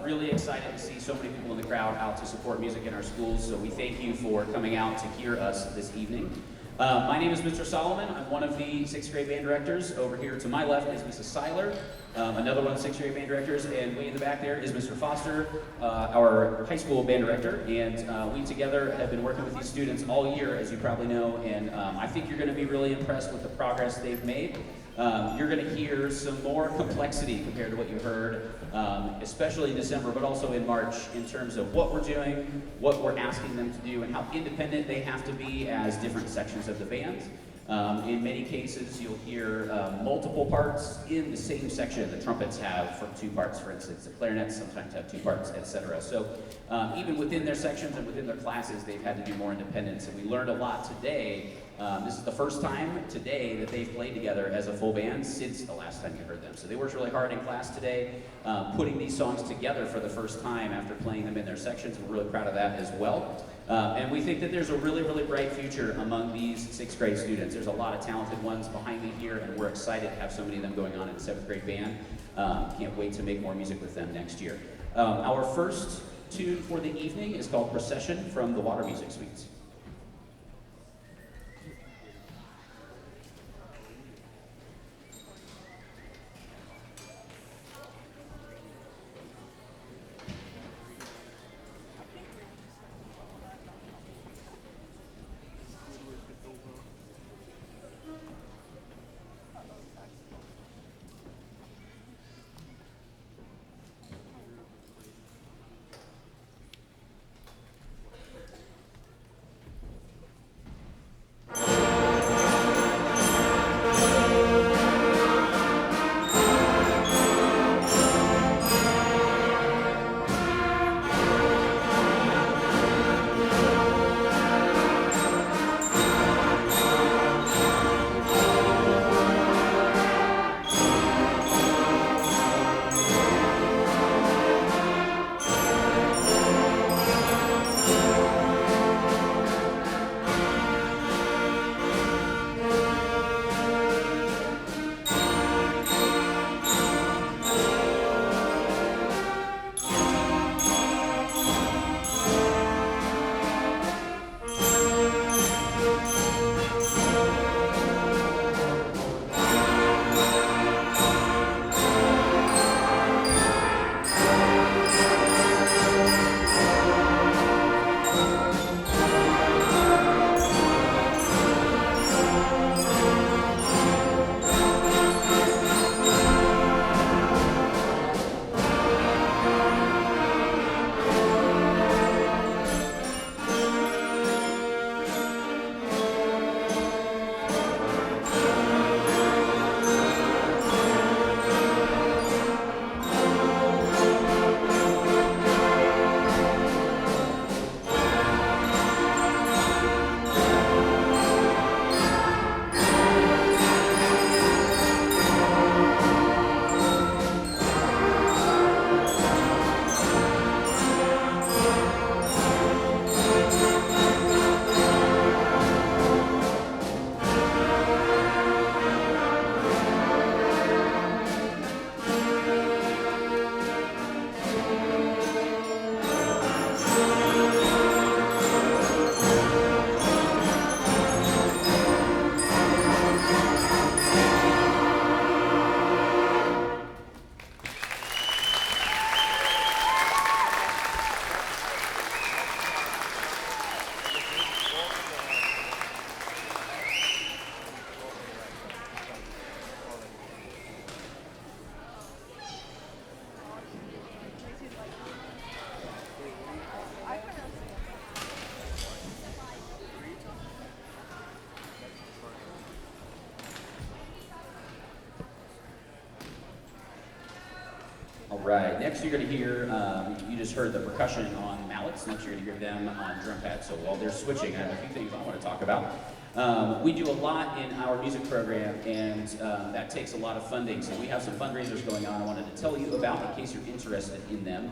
Really excited to see so many people in the crowd out to support music in our schools, so we thank you for coming out to hear us this evening. My name is Mr. Solomon. I'm one of the 6th grade band directors. Over here to my left is Mrs. Seiler, another one of the 6th grade band directors, and way in the back there is Mr. Foster, our high school band director, and we together have been working with these students all year, as you probably know, and I think you're going to be really impressed with the progress they've made. You're going to hear some more complexity compared to what you heard, especially in December, but also in March, in terms of what we're doing, what we're asking them to do, and how independent they have to be as different sections of the band. In many cases, you'll hear multiple parts in the same section. The trumpets have 2 parts, for instance. The clarinets sometimes have 2 parts, etc. So even within their sections and within their classes, they've had to do more independence. And we learned a lot today. This is the first time today that they've played together as a full band since the last time you heard them. So they worked really hard in class today, putting these songs together for the first time after playing them in their sections. We're really proud of that as well. And we think that there's a really, really bright future among these 6th grade students. There's a lot of talented ones behind me here, and we're excited to have so many of them going on in the 7th grade band. Can't wait to make more music with them next year. Our first tune for the evening is called Procession from the Water Music Suites. Right, next you're going to hear, you just heard the percussion on mallets. Next you're going to hear them on drum pads. So while they're switching, I have a few things I want to talk about. We do a lot in our music program, and that takes a lot of funding. So we have some fundraisers going on I wanted to tell you about in case you're interested in them.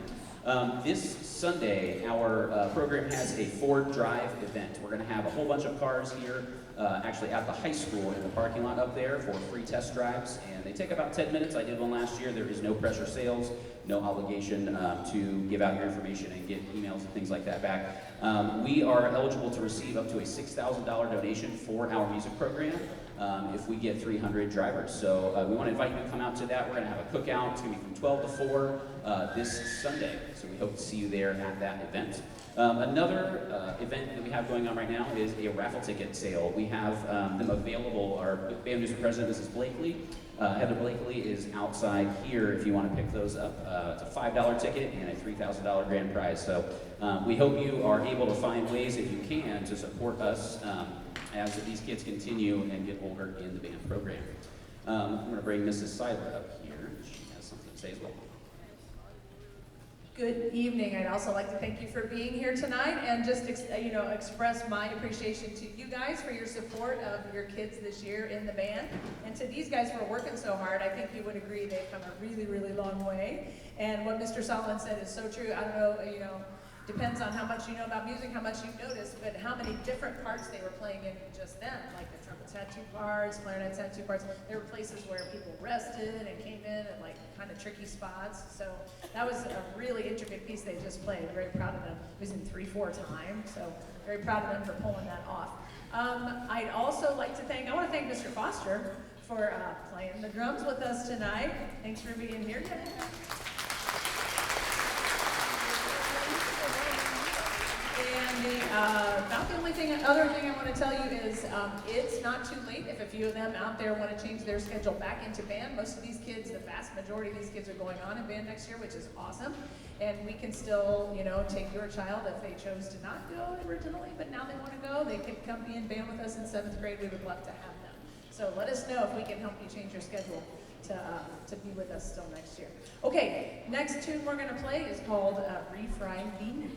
This Sunday, our program has a Ford Drive event. We're going to have a whole bunch of cars here actually at the high school in the parking lot up there for free test drives, and they take about 10 minutes. I did one last year. There is no pressure sales, no obligation to give out your information and get emails and things like that back. We are eligible to receive up to a $6,000 donation for our music program if we get 300 drivers. So we want to invite you to come out to that. We're going to have a cookout. It's going to be from 12 to 4 this Sunday, so we hope to see you there at that event. Another event that we have going on right now is a raffle ticket sale. We have them available. Our band music president, Mrs. Blakely, Heather Blakely, is outside here if you want to pick those up. It's a $5 ticket and a $3,000 grand prize. So we hope you are able to find ways, if you can, to support us as these kids continue and get older in the band program. I'm going to bring Mrs. Seiler up here. She has something to say as well. Good evening. I'd also like to thank you for being here tonight and just express my appreciation to you guys for your support of your kids this year in the band. And to these guys for working so hard, I think you would agree they've come a really, really long way. And what Mr. Solomon said is so true. I don't know, depends on how much you know about music, how much you've noticed, but how many different parts they were playing in just then. Like the trumpets had 2 parts, clarinets had 2 parts. There were places where people rested and came in and like kind of tricky spots. So that was a really intricate piece they just played. Very proud of them. It was in 3/4 time, so very proud of them for pulling that off. I'd also like to I want to thank Mr. Foster for playing the drums with us tonight. Thanks for being here today. And about the other thing I want to tell you is it's not too late if a few of them out there want to change their schedule back into band. Most of these kids, the vast majority of these kids are going on in band next year, which is awesome. And we can still, take your child if they chose to not go originally, but now they want to go. They can come be in band with us in 7th grade. We would love to have them. So let us know if we can help you change your schedule to be with us still next year. Okay, next tune we're going to play is called Refried Beans.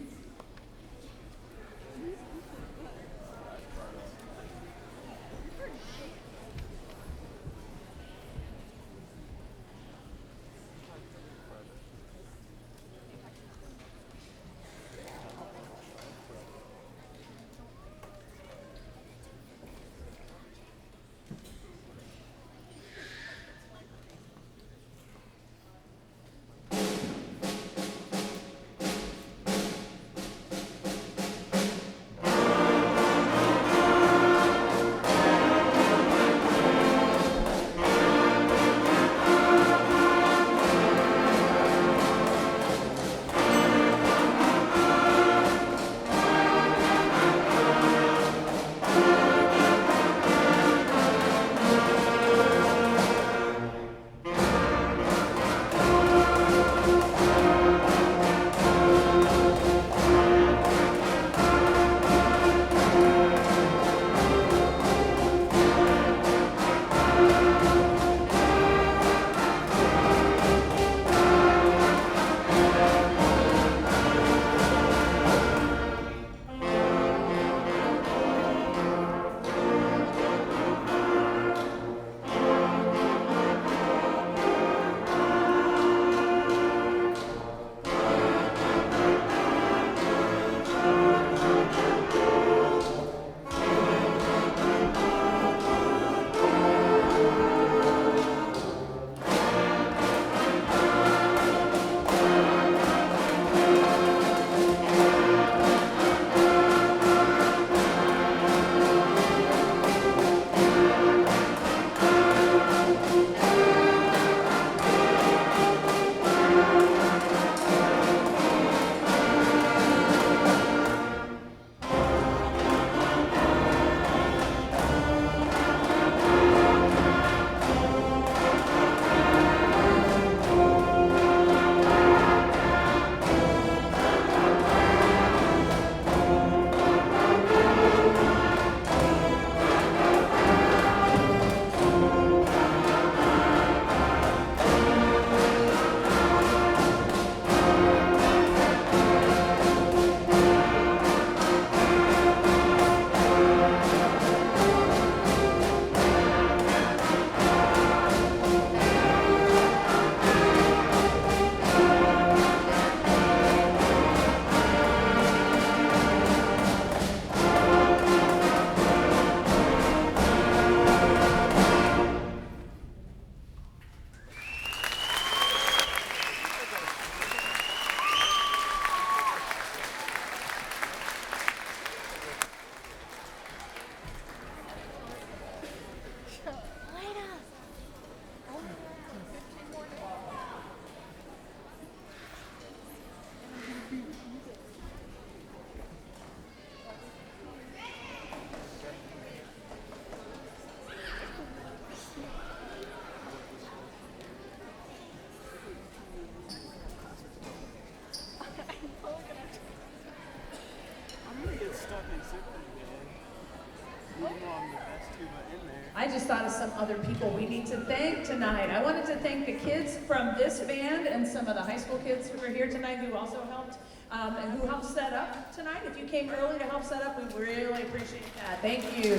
just thought of some other people we need to thank tonight. I wanted to thank the kids from this band and some of the high school kids who are here tonight who also helped and who helped set up tonight. If you came early to help set up, we really appreciate that. Thank you.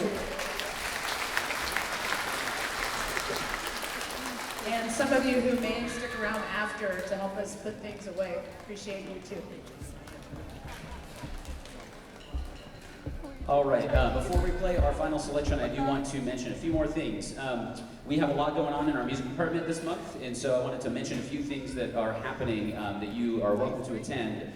And some of you who may stick around after to help us put things away, appreciate you too. All right, before we play our final selection, I do want to mention a few more things. We have a lot going on in our music department this month, and so I wanted to mention a few things that are happening that you are welcome to attend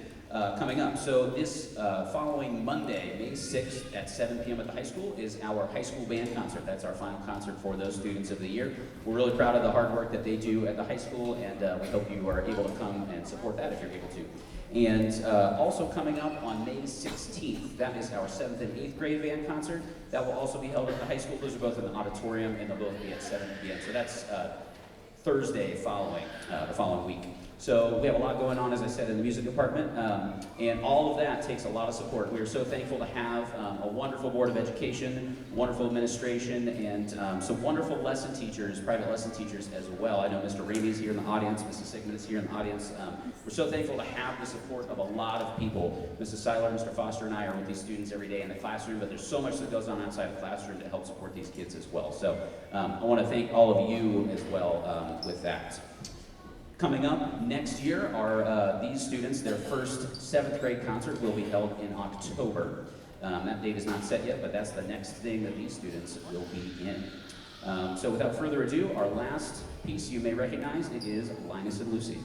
coming up. So this following Monday, May 6th at 7 p.m. at the high school is our high school band concert. That's our final concert for those students of the year. We're really proud of the hard work that they do at the high school, and we hope you are able to come and support that if you're able to. And also coming up on May 16th, that is our 7th and 8th grade band concert. That will also be held at the high school. Those are both in the auditorium, and they'll both be at 7 p.m. So that's Thursday following, the following week. So we have a lot going on, as I said, in the music department, and all of that takes a lot of support. We are so thankful to have a wonderful Board of Education, wonderful administration, and some wonderful lesson teachers, private lesson teachers as well. I know Mr. Ramey is here in the audience, Mrs. Sigmund is here in the audience. We're so thankful to have the support of a lot of people. Mrs. Seiler, Mr. Foster, and I are with these students every day in the classroom, but there's so much that goes on outside the classroom to help support these kids as well. So I want to thank all of you as well with that. Coming up next year are these students, their first 7th grade concert will be held in October. That date is not set yet, but that's the next thing that these students will be in. So without further ado, our last piece you may recognize, it is Linus and Lucy.